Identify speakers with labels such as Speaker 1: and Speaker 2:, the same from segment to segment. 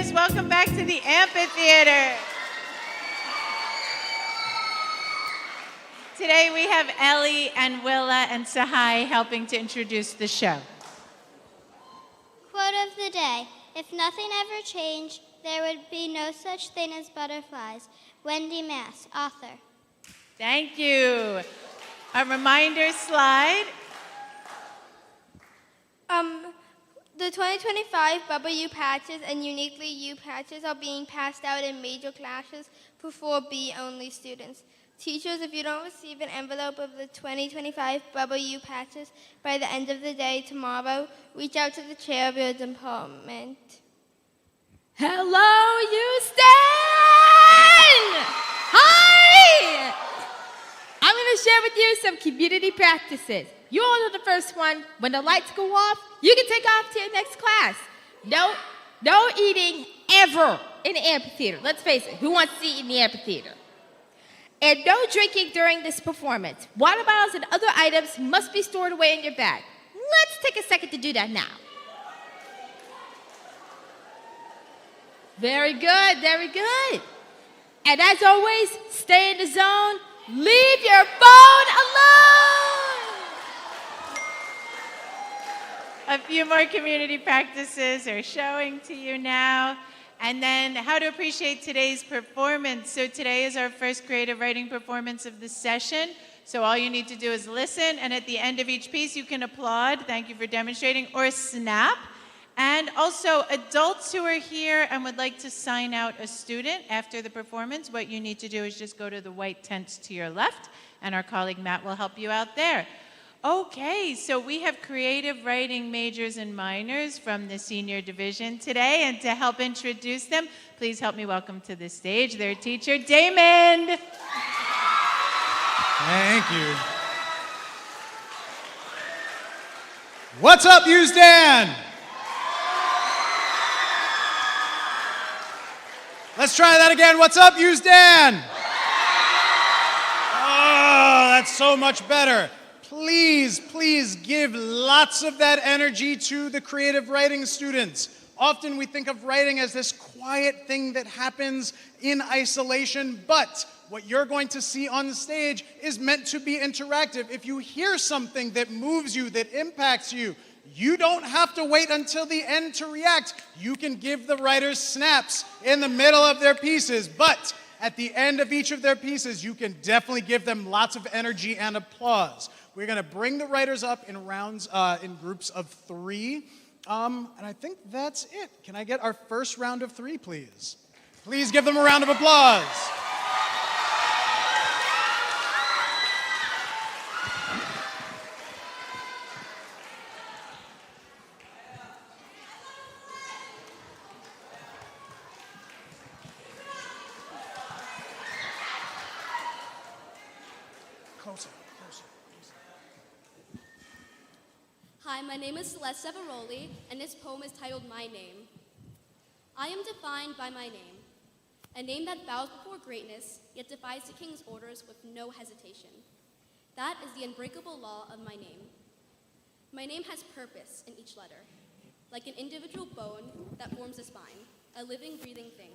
Speaker 1: Players, welcome back to the amphitheater. Today we have Ellie and Willa and Sahai helping to introduce the show.
Speaker 2: Quote of the day: if nothing ever changed, there would be no such thing as butterflies. Wendy Mass, author.
Speaker 1: Thank you. A reminder slide.
Speaker 3: The 2025 Bubba U patches and Uniquely U patches are being passed out in major classes for 4B only students. Teachers, if you don't receive an envelope of the 2025 Bubba U patches by the end of the day tomorrow, reach out to the chair of your department.
Speaker 4: Hello, Usdan! Hi! I'm going to share with you some community practices. You all know the first one. When the lights go off, you can take off to your next class. No eating ever in the amphitheater. Let's face it, who wants to eat in the amphitheater? And no drinking during this performance. Water bottles and other items must be stored away in your bag. Let's take a second to do that now. Very good, very good. And as always, stay in the zone. Leave your phone alone.
Speaker 1: A few more community practices are showing to you now. And then how to appreciate today's performance. So today is our first creative writing performance of the session. So all you need to do is listen, and at the end of each piece you can applaud, thank you for demonstrating, or snap. And also adults who are here and would like to sign out a student after the performance, what you need to do is just go to the white tents to your left, and our colleague Matt will help you out there. Okay, so we have creative writing majors and minors from the senior division today, and to help introduce them, please help me welcome to the stage their teacher, Damon.
Speaker 5: Thank you. What's up, Usdan? Let's try that again. What's up, Usdan? Oh, that's so much better. Please give lots of that energy to the creative writing students. Often we think of writing as this quiet thing that happens in isolation, but what you're going to see on the stage is meant to be interactive. If you hear something that moves you, that impacts you, you don't have to wait until the end to react. You can give the writers snaps in the middle of their pieces, but at the end of each of their pieces, you can definitely give them lots of energy and applause. We're going to bring the writers up in rounds, in groups of 3. And I think that's it. Can I get our first round of 3, please? Please give them a round of applause. Closer.
Speaker 6: Hi, my name is Celeste Savaroli, and this poem is titled My Name. I am defined by my name, a name that bows before greatness, yet defies the king's orders with no hesitation. That is the unbreakable law of my name. My name has purpose in each letter, like an individual bone that forms a spine, a living, breathing thing.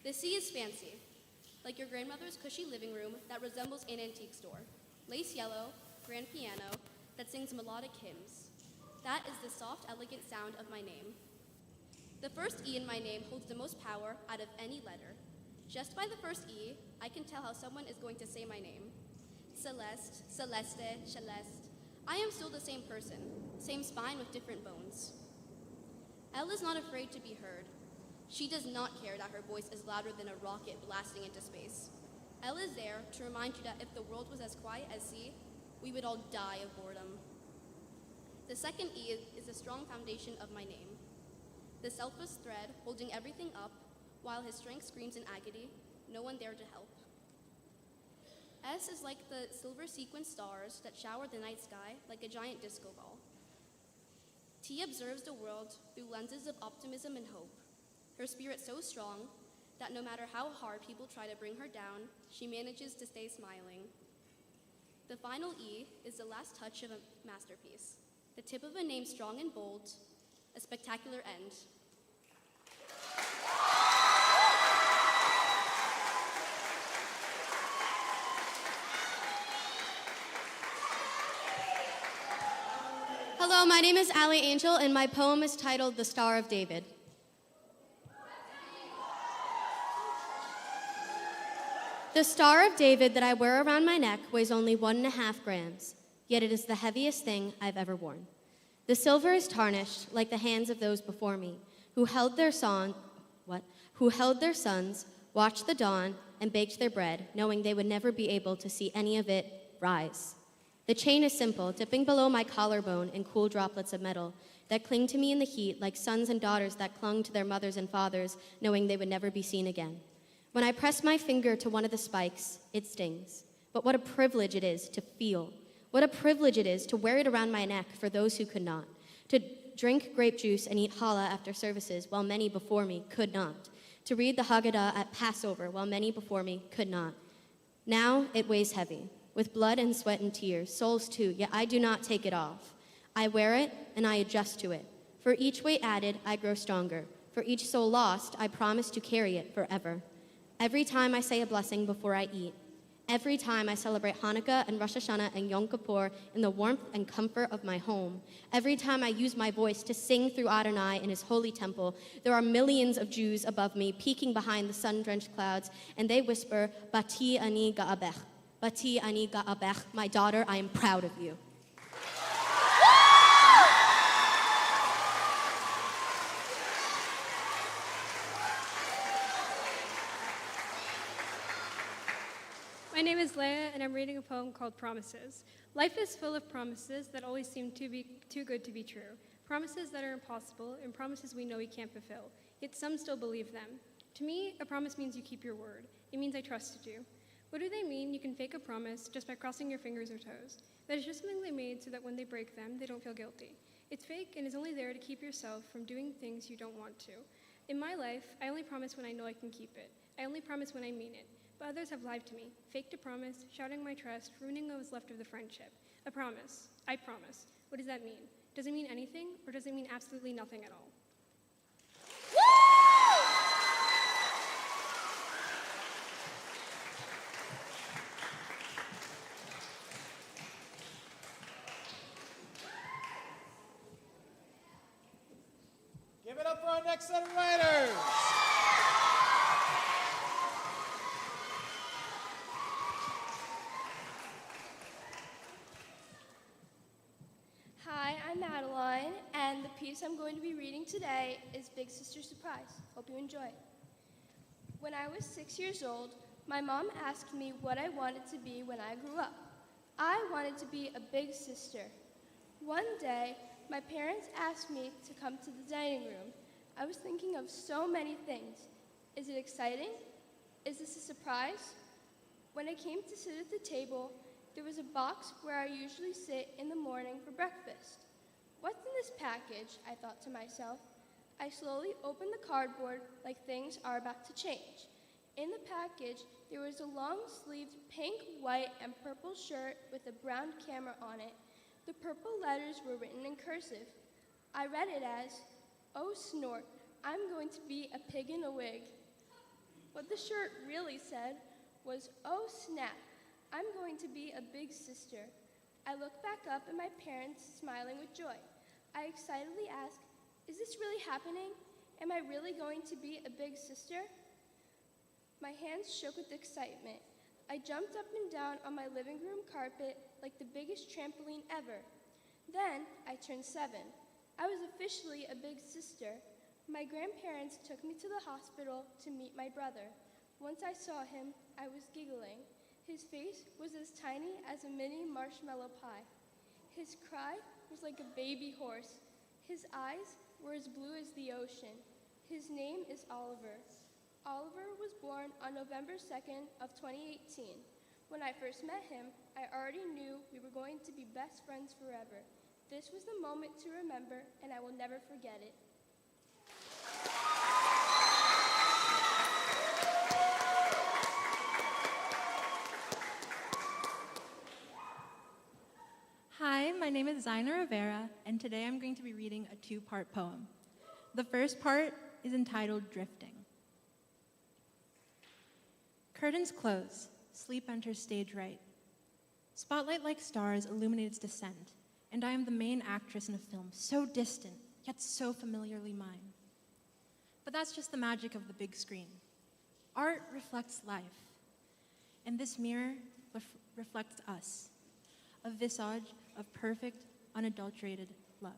Speaker 6: The C is fancy, like your grandmother's cushy living room that resembles an antique store. Lace yellow, grand piano, that sings melodic hymns. That is the soft, elegant sound of my name. The first E in my name holds the most power out of any letter. Just by the first E, I can tell how someone is going to say my name. Celeste, Celeste, Celeste. I am still the same person, same spine with different bones. Elle is not afraid to be heard. She does not care that her voice is louder than a rocket blasting into space. Elle is there to remind you that if the world was as quiet as C, we would all die of boredom. The second E is the strong foundation of my name. The selfless thread holding everything up, while his strength screams in agony, no one there to help. S is like the silver sequin stars that shower the night sky like a giant disco ball. T observes the world through lenses of optimism and hope, her spirit so strong that no matter how hard people try to bring her down, she manages to stay smiling. The final E is the last touch of a masterpiece, the tip of a name strong and bold, a spectacular end. Hello, my name is Allie Angel, and my poem is titled The Star of David. The Star of David that I wear around my neck weighs only 1.5 grams, yet it is the heaviest thing I've ever worn. The silver is tarnished like the hands of those before me, who held their sons, watched the dawn, and baked their bread, knowing they would never be able to see any of it rise. The chain is simple, dipping below my collarbone in cool droplets of metal that cling to me in the heat like sons and daughters that clung to their mothers and fathers, knowing they would never be seen again. When I press my finger to one of the spikes, it stings. But what a privilege it is to feel. What a privilege it is to wear it around my neck for those who could not. To drink grape juice and eat challah after services while many before me could not. To read the Haggadah at Passover while many before me could not. Now it weighs heavy, with blood and sweat and tears, souls too, yet I do not take it off. I wear it and I adjust to it. For each weight added, I grow stronger. For each soul lost, I promise to carry it forever. Every time I say a blessing before I eat, every time I celebrate Hanukkah and Rosh Hashanah and Yom Kippur in the warmth and comfort of my home, every time I use my voice to sing through Adonai in his holy temple, there are millions of Jews above me peeking behind the sun-drenched clouds, and they whisper, Bati ani ga'abech, Bati ani ga'abech, my daughter, I am proud of you.
Speaker 7: My name is Leah, and I'm reading a poem called Promises. Life is full of promises that always seem too good to be true. Promises that are impossible, and promises we know we can't fulfill, yet some still believe them. To me, a promise means you keep your word. It means I trusted you. What do they mean? You can fake a promise just by crossing your fingers or toes. That is just something they made so that when they break them, they don't feel guilty. It's fake and is only there to keep yourself from doing things you don't want to. In my life, I only promise when I know I can keep it. I only promise when I mean it. But others have lied to me, faked a promise, shouting my trust, ruining what was left of the friendship. A promise. I promise. What does that mean? Does it mean anything, or does it mean absolutely nothing at all?
Speaker 5: Give it up for our next set of writers.
Speaker 8: Hi, I'm Madeline, and the piece I'm going to be reading today is Big Sister Surprise. Hope you enjoy. When I was 6 years old, my mom asked me what I wanted to be when I grew up. I wanted to be a big sister. One day, my parents asked me to come to the dining room. I was thinking of so many things. Is it exciting? Is this a surprise? When I came to sit at the table, there was a box where I usually sit in the morning for breakfast. What's in this package? I thought to myself. I slowly opened the cardboard like things are about to change. In the package, there was a long-sleeved pink, white, and purple shirt with a brown camera on it. The purple letters were written in cursive. I read it as, "Oh snort, I'm going to be a pig in a wig." What the shirt really said was, "Oh snap, I'm going to be a big sister." I looked back up at my parents smiling with joy. I excitedly asked, "Is this really happening? Am I really going to be a big sister?" My hands shook with excitement. I jumped up and down on my living room carpet like the biggest trampoline ever. Then I turned 7. I was officially a big sister. My grandparents took me to the hospital to meet my brother. Once I saw him, I was giggling. His face was as tiny as a mini marshmallow pie. His cry was like a baby horse. His eyes were as blue as the ocean. His name is Oliver. Oliver was born on November 2nd of 2018. When I first met him, I already knew we were going to be best friends forever. This was the moment to remember, and I will never forget it.
Speaker 9: Hi, my name is Zaina Rivera, and today I'm going to be reading a 2-part poem. The first part is entitled Drifting. Curtains close, sleep enters stage right. Spotlight like stars illuminate its descent. and I am the main actress in a film so distant, yet so familiarly mine. But that's just the magic of the big screen. Art reflects life, and this mirror reflects us, a visage of perfect, unadulterated love.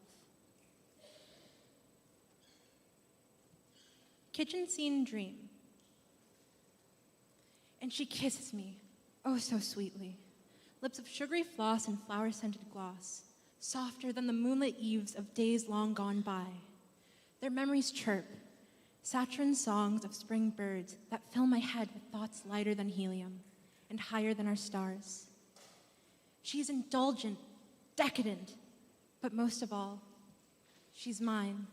Speaker 9: Kitchen scene dream. And she kisses me, oh so sweetly. Lips of sugary floss and flower-scented gloss, softer than the moonlit eves of days long gone by. Their memories chirp, saccharine songs of spring birds that fill my head with thoughts lighter than helium and higher than our stars. She's indulgent, decadent, but most of all, she's mine.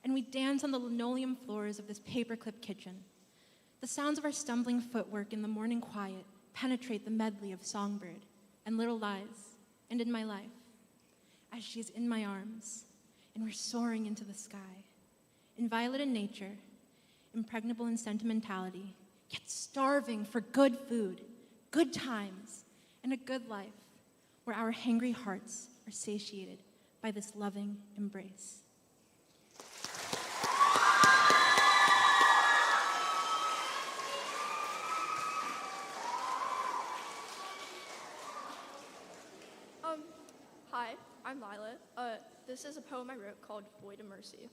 Speaker 9: And we dance on the linoleum floors of this paperclip kitchen. The sounds of our stumbling footwork in the morning quiet penetrate the medley of songbird and little lies, and in my life, as she is in my arms, and we're soaring into the sky, inviolate in nature, impregnable in sentimentality, yet starving for good food, good times, and a good life, where our hangry hearts are satiated by this loving embrace.
Speaker 10: Hi, I'm Lila. This is a poem I wrote called Void of Mercy.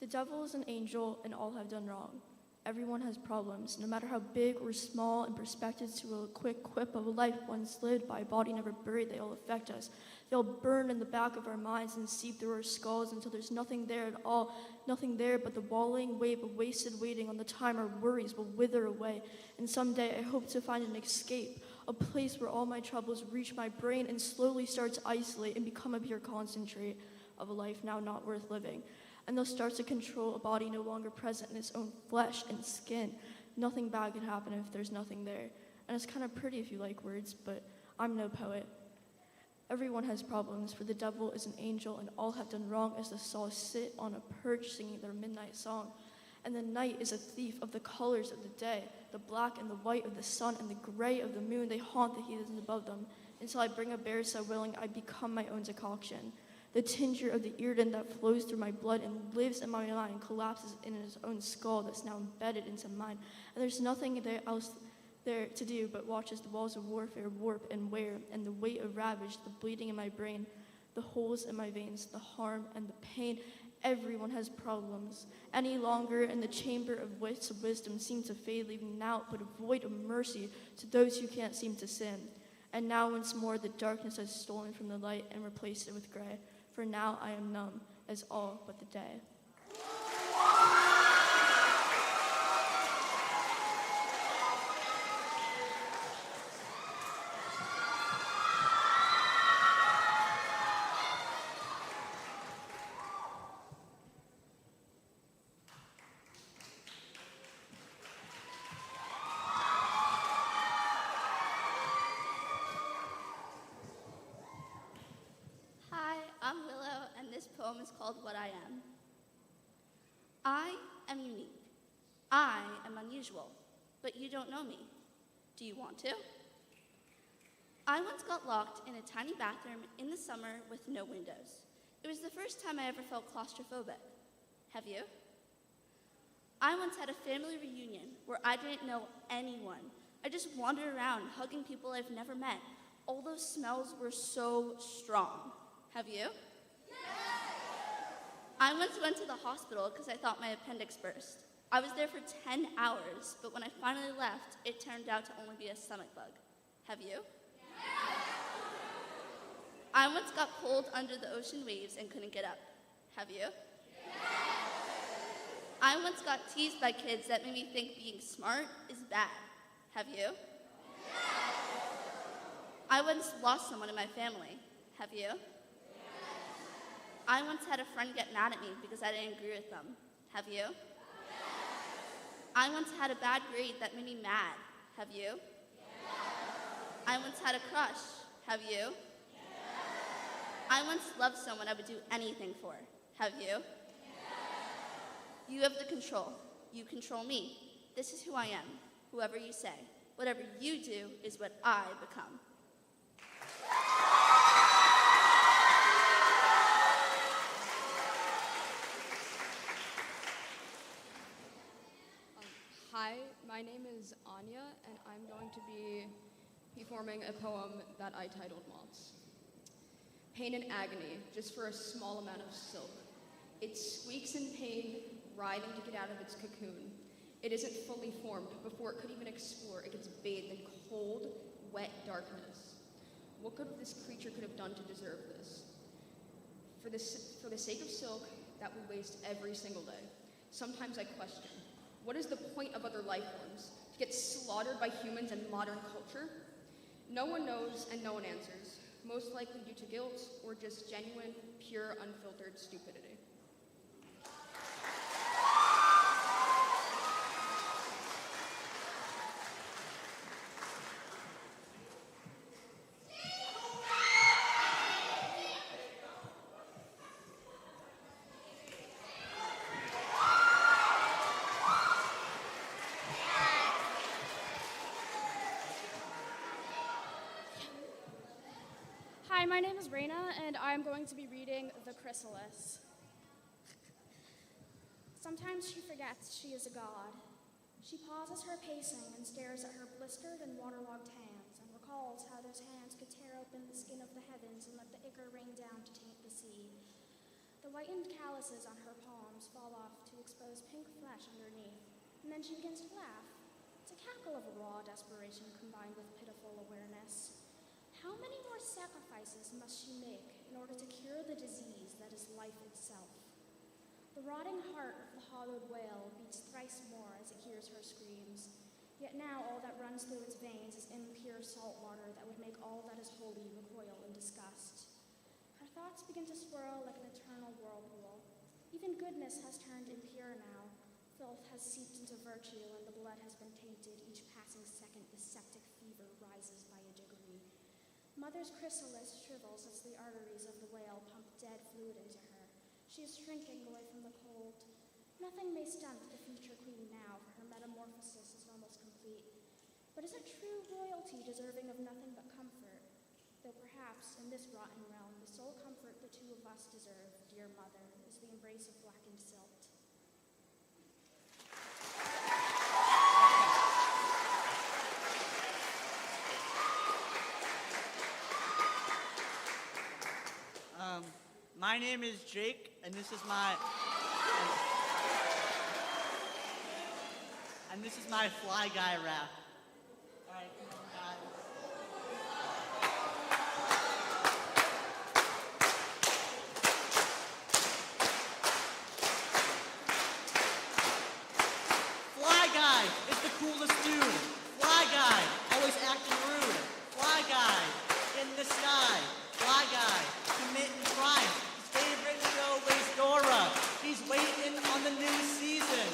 Speaker 10: The devil is an angel and all have done wrong. Everyone has problems, no matter how big or small, and perspectives to a quick quip of a life once lived by a body never buried. They all affect us. They all burn in the back of our minds and seep through our skulls until there's nothing there at all, nothing there but the walling wave of wasted waiting on the time our worries will wither away. And someday I hope to find an escape, a place where all my troubles reach my brain and slowly start to isolate and become a pure concentrate of a life now not worth living. And they'll start to control a body no longer present in its own flesh and skin. Nothing bad can happen if there's nothing there. And it's kind of pretty if you like words, but I'm no poet. Everyone has problems, for the devil is an angel and all have done wrong as the saws sit on a perch singing their midnight song. And the night is a thief of the colors of the day, the black and the white of the sun and the gray of the moon. They haunt the heathens above them, until I bring a bear so willing I become my own decoction. The tincture of the Usdan that flows through my blood and lives in my mind collapses in his own skull that's now embedded into mine. And there's nothing else there to do but watch as the walls of warfare warp and wear, and the weight of ravage, the bleeding in my brain, the holes in my veins, the harm and the pain. Everyone has problems. Any longer in the chamber of wits of wisdom seem to fade, leaving now but a void of mercy to those who can't seem to sin. And now once more the darkness has stolen from the light and replaced it with gray. For now I am numb as all but the day.
Speaker 6: I'm Willow, and this poem is called What I Am. I am unique. I am unusual, but you don't know me. Do you want to? I once got locked in a tiny bathroom in the summer with no windows. It was the first time I ever felt claustrophobic. Have you? I once had a family reunion where I didn't know anyone. I just wandered around hugging people I've never met. All those smells were so strong. Have you? Yes! I once went to the hospital because I thought my appendix burst. I was there for 10 hours, but when I finally left, it turned out to only be a stomach bug. Have you? Yes! I once got pulled under the ocean waves and couldn't get up. Have you? Yes! I once got teased by kids that made me think being smart is bad. Have you? Yes! I once lost someone in my family. Have you? I once had a friend get mad at me because I didn't agree with them. Have you? Yes. I once had a bad grade that made me mad. Have you? Yes. I once had a crush. Have you? Yes. I once loved someone I would do anything for. Have you? Yes. You have the control. You control me. This is who I am. Whoever you say. Whatever you do is what I become.
Speaker 11: My name is Anya, and I'm going to be performing a poem that I titled Moths. Pain and agony, just for a small amount of silk. It squeaks in pain, writhing to get out of its cocoon. It isn't fully formed. Before it could even explore, it gets bathed in cold, wet darkness. What good this creature could have done to deserve this? For the sake of silk that we waste every single day. Sometimes I question, what is the point of other life forms? To get slaughtered by humans in modern culture? No one knows and no one answers, most likely due to guilt or just genuine, pure, unfiltered stupidity.
Speaker 12: Hi, my name is Raina, and I'm going to be reading The Chrysalis. Sometimes she forgets she is a god. She pauses her pacing and stares at her blistered and waterlogged hands, and recalls how those hands could tear open the skin of the heavens and let the ichor rain down to taint the sea. The whitened calluses on her palms fall off to expose pink flesh underneath, and then she begins to laugh. It's a cackle of raw desperation combined with pitiful awareness. How many more sacrifices must she make in order to cure the disease that is life itself? The rotting heart of the hollowed whale beats thrice more as it hears her screams. Yet now all that runs through its veins is impure salt water that would make all that is holy recoil in disgust. Her thoughts begin to swirl like an eternal whirlpool. Even goodness has turned impure now. Filth has seeped into virtue and the blood has been tainted. Each passing second the septic fever rises by a degree. Mother's chrysalis shrivels as the arteries of the whale pump dead fluid into her. She is shrinking away from the cold. Nothing may stunt the future queen now, for her metamorphosis is almost complete. But is a true royalty deserving of nothing but comfort? Though perhaps, in this rotten realm, the sole comfort the two of us deserve, dear mother, is the embrace of blackened silt.
Speaker 13: My name is Jake, and this is my Fly Guy rap. All right, come on, guys. Fly Guy is the coolest dude. Fly Guy, always acting rude. Fly Guy, in the sky. Fly Guy, committing crimes. Favorite show is Dora. He's waiting on the new season.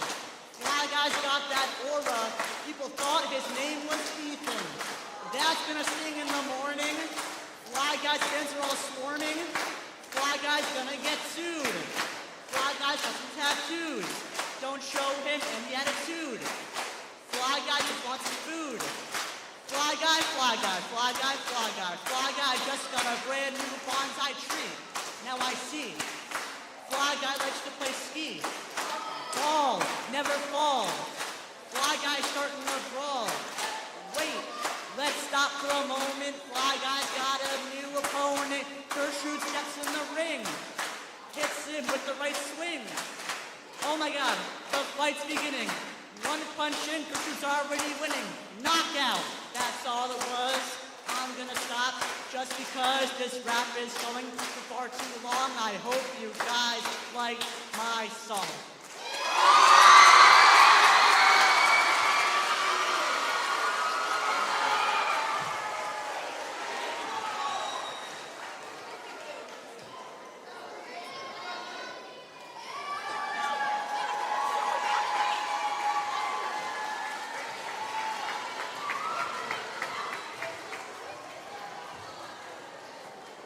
Speaker 13: Fly Guy's got that aura. People thought his name was Ethan. Dad's gonna sing in the morning. Fly Guy's friends are all swarming. Fly Guy's gonna get sued. Fly Guy's got some tattoos. Don't show him any attitude. Fly Guy just wants some food. Fly Guy, Fly Guy, Fly Guy, Fly Guy. Fly Guy just got a brand new bonsai tree. Now I see. Fly Guy likes to play ski. Fall, never fall. Fly Guy starting to brawl. Wait, let's stop for a moment. Fly Guy's got a new opponent. Gertrude steps in the ring. Hits him with the right swing. Oh my God, the fight's beginning. One punch in, Gertrude's already winning. Knockout, that's all it was. I'm gonna stop just because this rap is going for far too long. I hope you guys like my song.